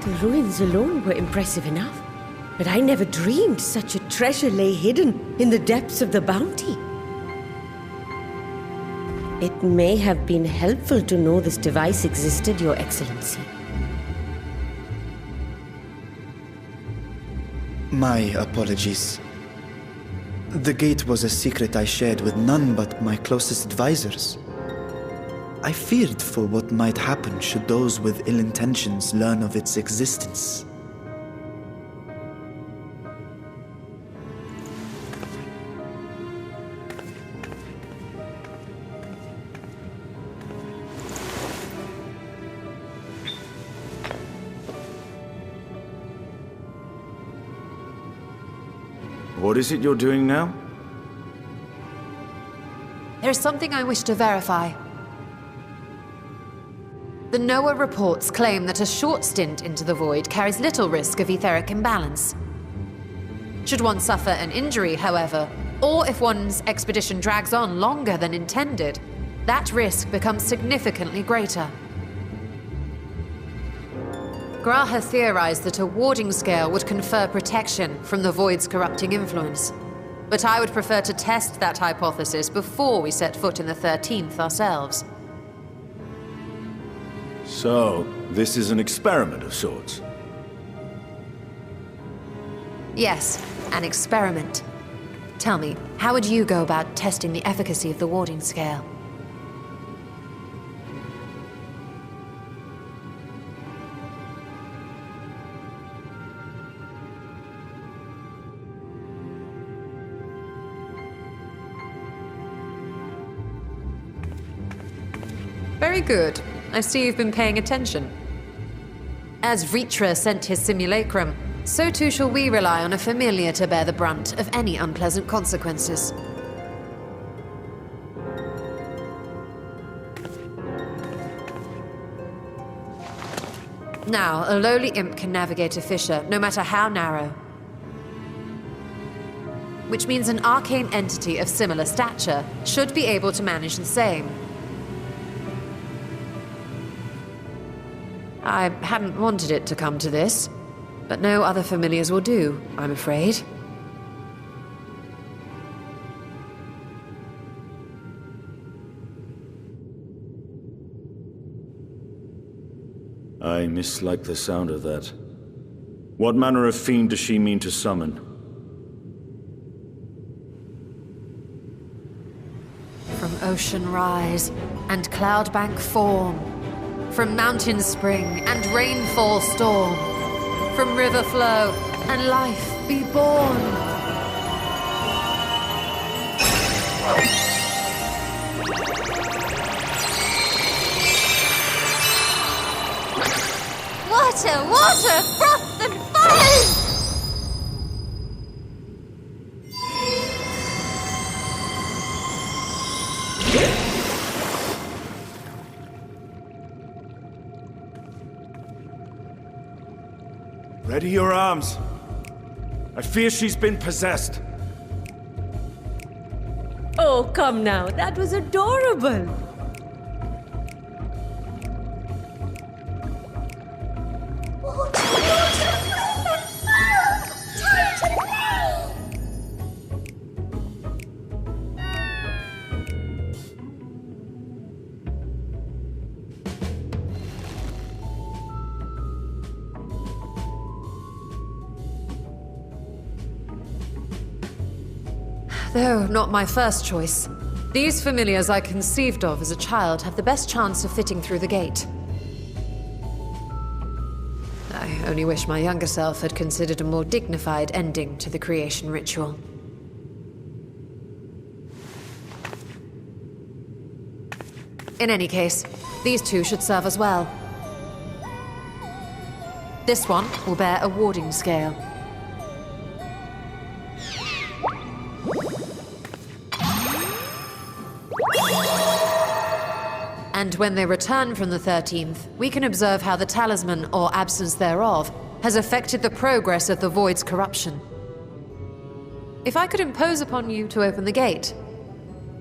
The ruins alone were impressive enough, but I never dreamed such a treasure lay hidden in the depths of the bounty. It may have been helpful to know this device existed, Your Excellency. My apologies. The gate was a secret I shared with none but my closest advisors. I feared for what might happen should those with ill intentions learn of its existence. What is it you're doing now? There's something I wish to verify. The NOAA reports claim that a short stint into the void carries little risk of etheric imbalance. Should one suffer an injury, however, or if one's expedition drags on longer than intended, that risk becomes significantly greater. Graha theorized that a warding scale would confer protection from the void's corrupting influence. But I would prefer to test that hypothesis before we set foot in the 13th ourselves. So, this is an experiment of sorts? Yes, an experiment. Tell me, how would you go about testing the efficacy of the warding scale? Very good. I see you've been paying attention. As Vritra sent his simulacrum, so too shall we rely on a familiar to bear the brunt of any unpleasant consequences. Now, a lowly imp can navigate a fissure, no matter how narrow. Which means an arcane entity of similar stature should be able to manage the same. I hadn't wanted it to come to this, but no other familiars will do, I'm afraid. I mislike the sound of that. What manner of fiend does she mean to summon? From ocean rise and cloudbank form, from mountain spring and rainfall storm, from river flow and life be born. Water, water, froth and fire! Ready your arms. I fear she's been possessed. Oh, come now. That was adorable. Though not my first choice, these familiars I conceived of as a child have the best chance of fitting through the gate. I only wish my younger self had considered a more dignified ending to the creation ritual. In any case, these two should serve us well. This one will bear a warding scale. And when they return from the 13th, we can observe how the talisman, or absence thereof, has affected the progress of the Void's corruption. If I could impose upon you to open the gate,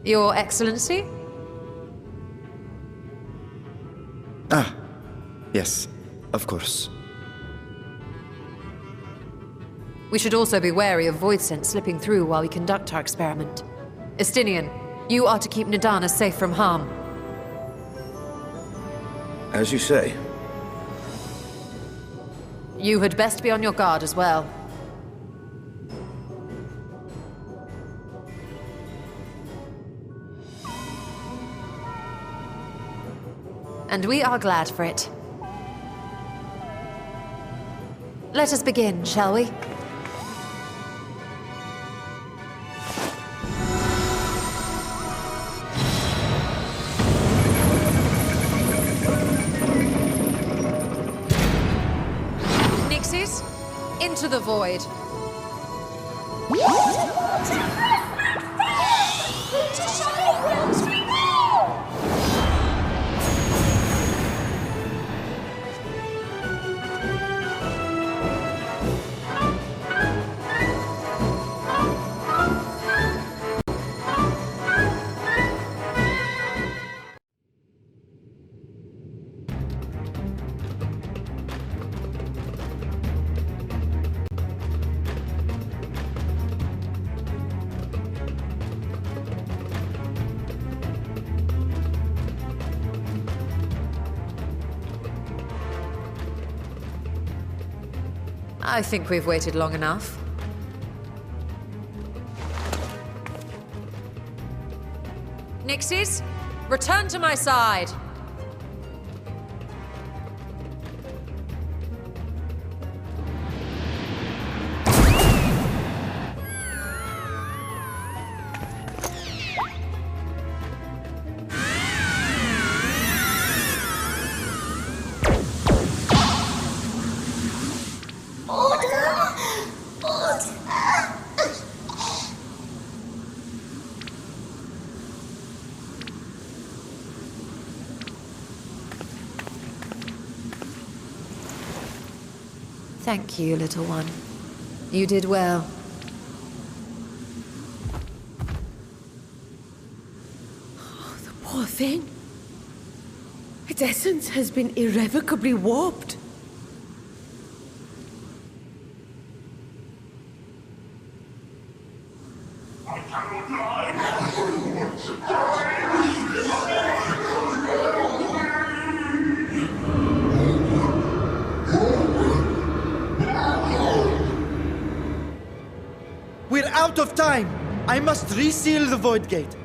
Your Excellency? Ah, yes, of course. We should also be wary of void scent slipping through while we conduct our experiment. Estinian, you are to keep Nidana safe from harm. As you say. You had best be on your guard as well. And we are glad for it. Let us begin, shall we? Nixies, into the void. I think we've waited long enough. Nixies, return to my side! Thank you, little one. You did well. Oh, the poor thing. Its essence has been irrevocably warped. We're out of time! I must reseal the voidgate.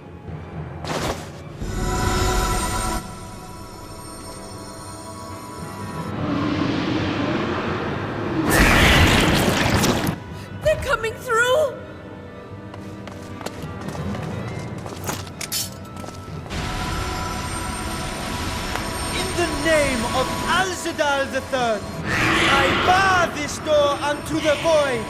They're coming through! In the name of Al-Zadal III, I bar this door unto the void!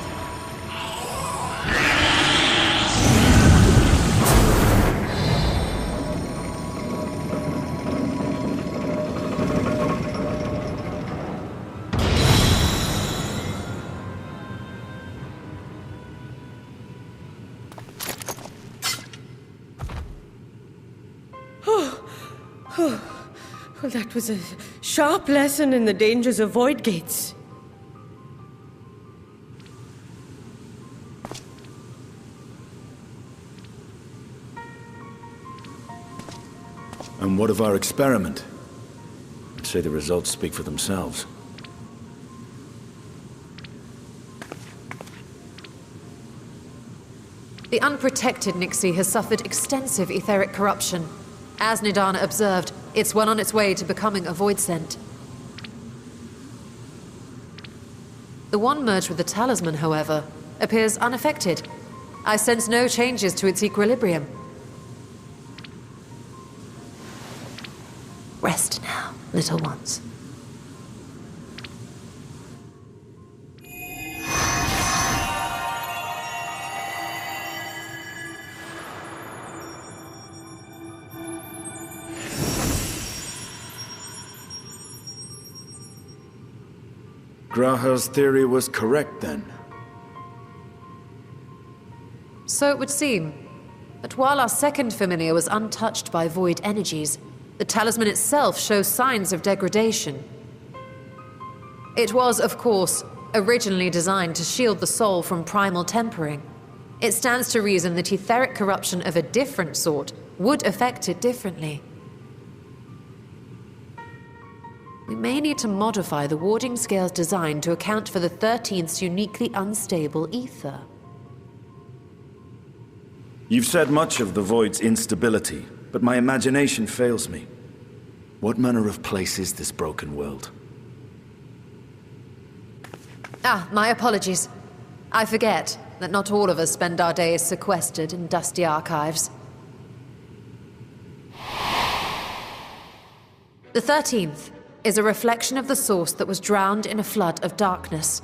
Well, that was a sharp lesson in the dangers of void gates. And what of our experiment? I'd say the results speak for themselves. The unprotected Nixie has suffered extensive etheric corruption. As Nidana observed, it's well on its way to becoming a void scent. The one merged with the talisman, however, appears unaffected. I sense no changes to its equilibrium. Rest now, little ones. Graha's theory was correct, then. So it would seem. But while our second familiar was untouched by void energies, the talisman itself shows signs of degradation. It was, of course, originally designed to shield the soul from primal tempering. It stands to reason that etheric corruption of a different sort would affect it differently. We may need to modify the warding scale's design to account for the 13th's uniquely unstable ether. You've said much of the Void's instability, but my imagination fails me. What manner of place is this broken world? My apologies. I forget that not all of us spend our days sequestered in dusty archives. The 13th is a reflection of the source that was drowned in a flood of darkness.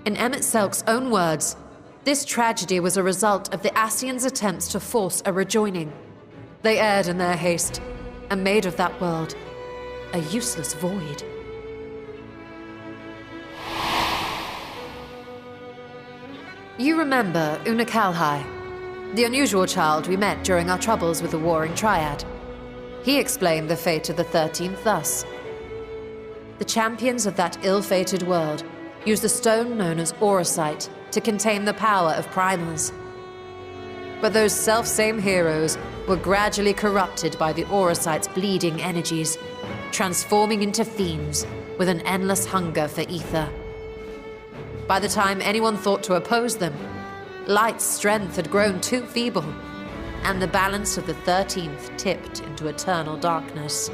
In Emmett Selk's own words, this tragedy was a result of the Ascians' attempts to force a rejoining. They erred in their haste, and made of that world a useless void. You remember Una Kalhai, the unusual child we met during our troubles with the Warring Triad. He explained the fate of the 13th thus. The champions of that ill-fated world used the stone known as Auracite to contain the power of primals. But those self-same heroes were gradually corrupted by the Auracite's bleeding energies, transforming into fiends with an endless hunger for ether. By the time anyone thought to oppose them, Light's strength had grown too feeble, and the balance of the 13th tipped into eternal darkness.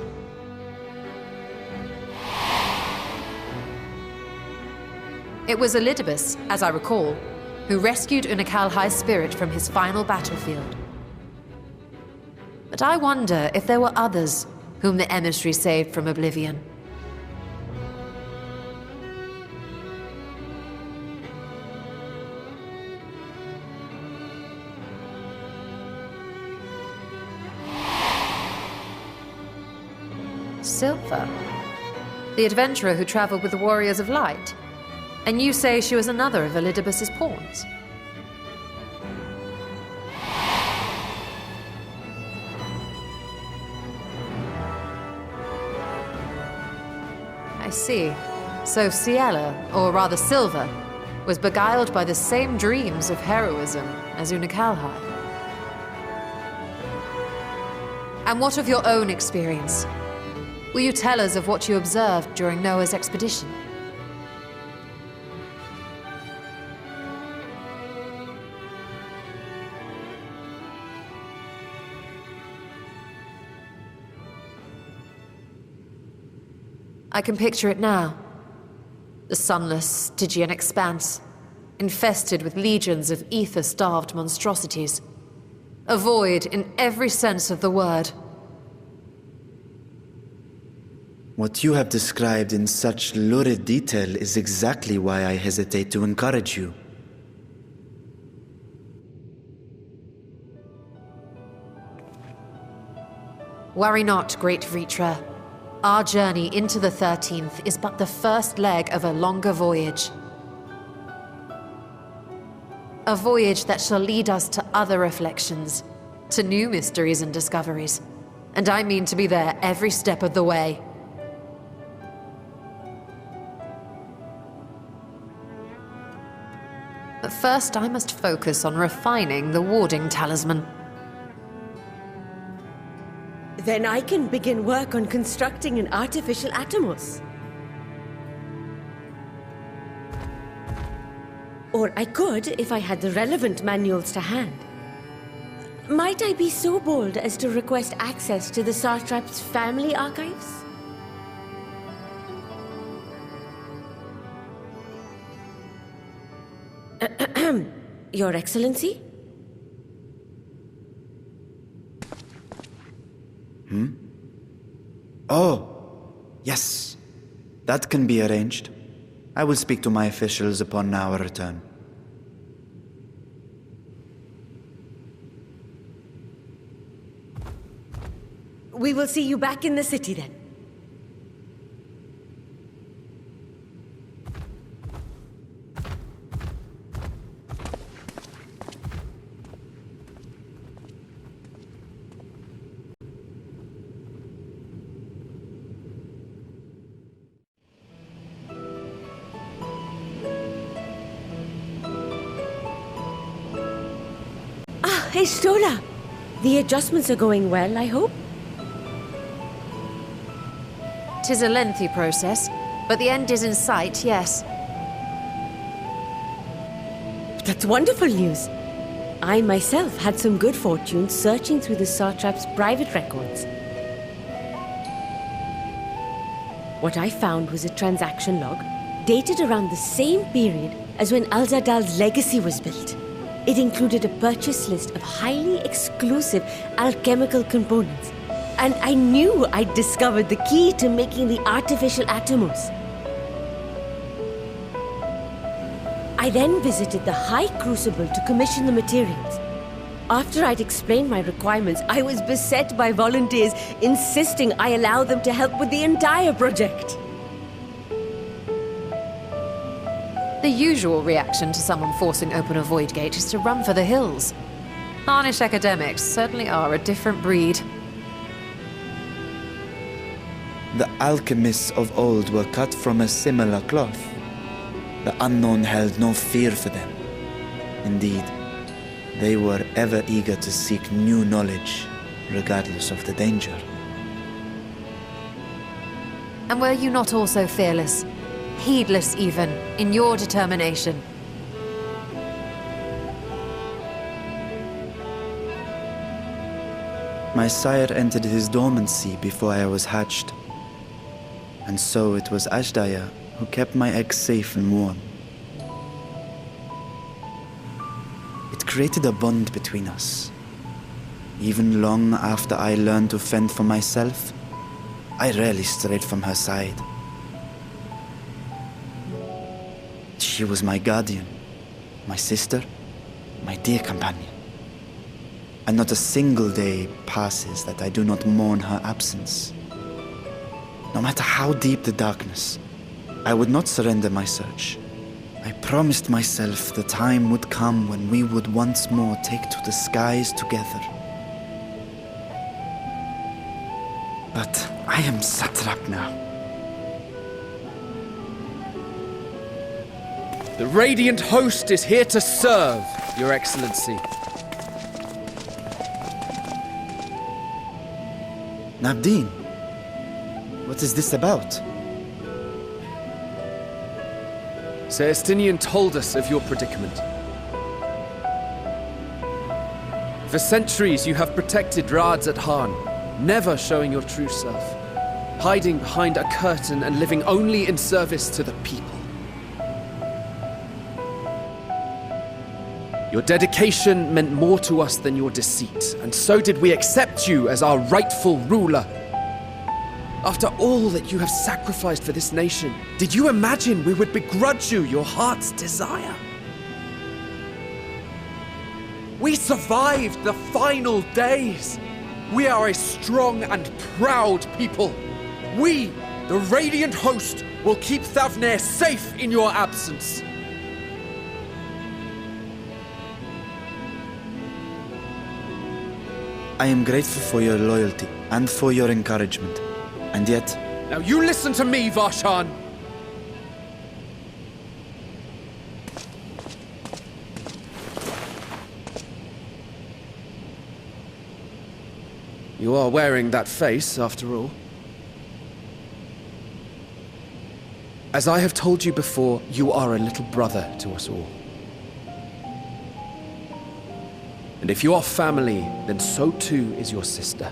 It was Elidibus, as I recall, who rescued Unakalhai's spirit from his final battlefield. But I wonder if there were others whom the emissary saved from oblivion. Silva, the adventurer who traveled with the Warriors of Light. And you say she was another of Elidibus's pawns? I see. So Ciela, or rather Silva, was beguiled by the same dreams of heroism as Unakalhai. And what of your own experience? Will you tell us of what you observed during Noah's expedition? I can picture it now. The sunless, Stygian expanse, infested with legions of ether-starved monstrosities. A void in every sense of the word. What you have described in such lurid detail is exactly why I hesitate to encourage you. Worry not, great Vritra. Our journey into the 13th is but the first leg of a longer voyage. A voyage that shall lead us to other reflections, to new mysteries and discoveries. And I mean to be there every step of the way. But first I must focus on refining the warding talisman. Then I can begin work on constructing an artificial Atomos. Or I could if I had the relevant manuals to hand. Might I be so bold as to request access to the Satrap's family archives? Your Excellency? Oh, yes. That can be arranged. I will speak to my officials upon our return. We will see you back in the city then. Hey, Stola. The adjustments are going well, I hope? 'Tis a lengthy process, but the end is in sight, yes. That's wonderful news. I myself had some good fortune searching through the Satrap's private records. What I found was a transaction log dated around the same period as when Al-Zadal's legacy was built. It included a purchase list of highly exclusive alchemical components, and I knew I'd discovered the key to making the artificial atomos. I then visited the High Crucible to commission the materials. After I'd explained my requirements, I was beset by volunteers insisting I allow them to help with the entire project. The usual reaction to someone forcing open a voidgate is to run for the hills. Harnish academics certainly are a different breed. The alchemists of old were cut from a similar cloth. The unknown held no fear for them. Indeed, they were ever eager to seek new knowledge, regardless of the danger. And were you not also fearless, heedless even, in your determination? My sire entered his dormancy before I was hatched. And so it was Ashdaya who kept my eggs safe and warm. It created a bond between us. Even long after I learned to fend for myself, I rarely strayed from her side. She was my guardian, my sister, my dear companion. And not a single day passes that I do not mourn her absence. No matter how deep the darkness, I would not surrender my search. I promised myself the time would come when we would once more take to the skies together. But I am satrap now. The Radiant Host is here to serve, Your Excellency. Nabdeen, what is this about? Celestinian told us of your predicament. For centuries you have protected Rads at Han, never showing your true self, hiding behind a curtain and living only in service to the people. Your dedication meant more to us than your deceit, and so did we accept you as our rightful ruler. After all that you have sacrificed for this nation, did you imagine we would begrudge you your heart's desire? We survived the final days. We are a strong and proud people. We, the Radiant Host, will keep Thavnair safe in your absence. I am grateful for your loyalty and for your encouragement. And yet... Now you listen to me, Varshan! You are wearing that face, after all. As I have told you before, you are a little brother to us all. And if you are family, then so too is your sister.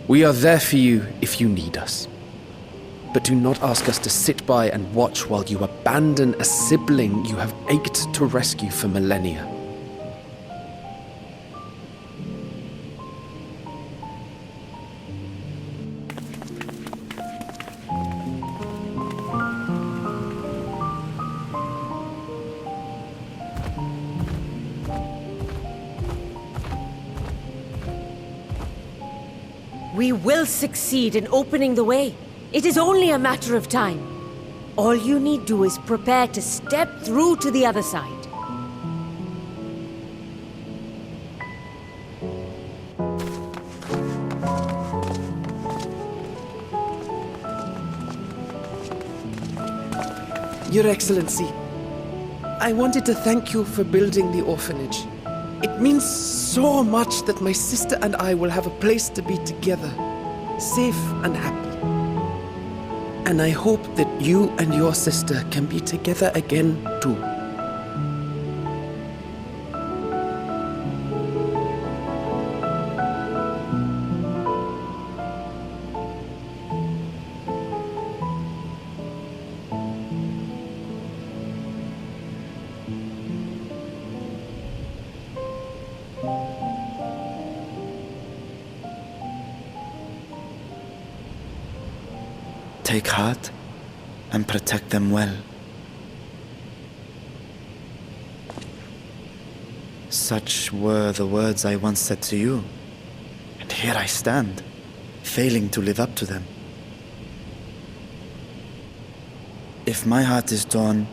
We are there for you if you need us. But do not ask us to sit by and watch while you abandon a sibling you have ached to rescue for millennia. We will succeed in opening the way. It is only a matter of time. All you need do is prepare to step through to the other side. Your Excellency, I wanted to thank you for building the orphanage. It means so much that my sister and I will have a place to be together, safe and happy. And I hope that you and your sister can be together again too. Take heart and protect them well. Such were the words I once said to you, and here I stand, failing to live up to them. If my heart is torn,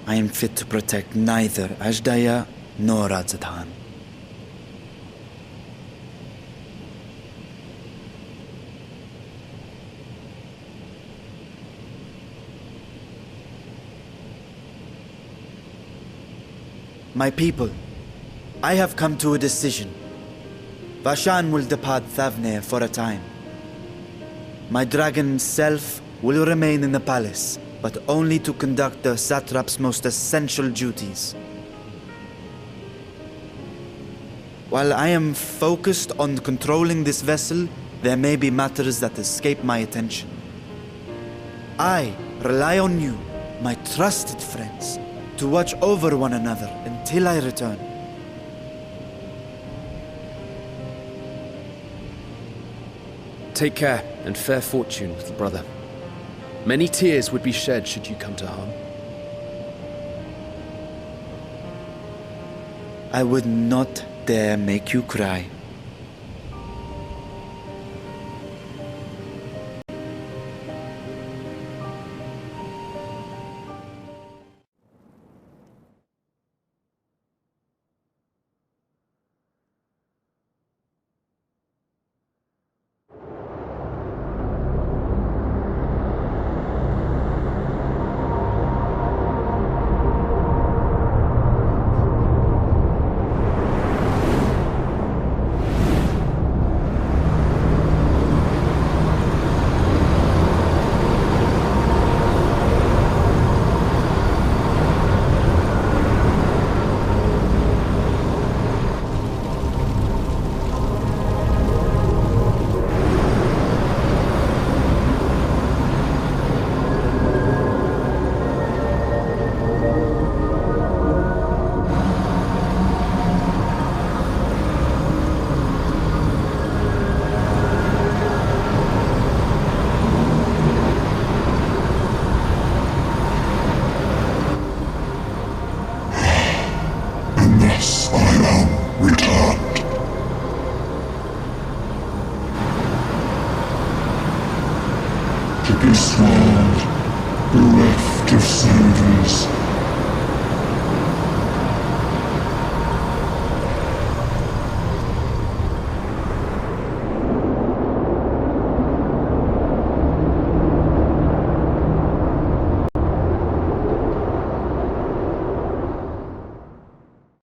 I am fit to protect neither Ajdaya nor Radzatan. My people, I have come to a decision. Vashan will depart Thavne for a time. My dragon self will remain in the palace, but only to conduct the satrap's most essential duties. While I am focused on controlling this vessel, there may be matters that escape my attention. I rely on you, my trusted friends, to watch over one another until I return. Take care and fair fortune, little brother. Many tears would be shed should you come to harm. I would not dare make you cry. To be swallowed, bereft of savors.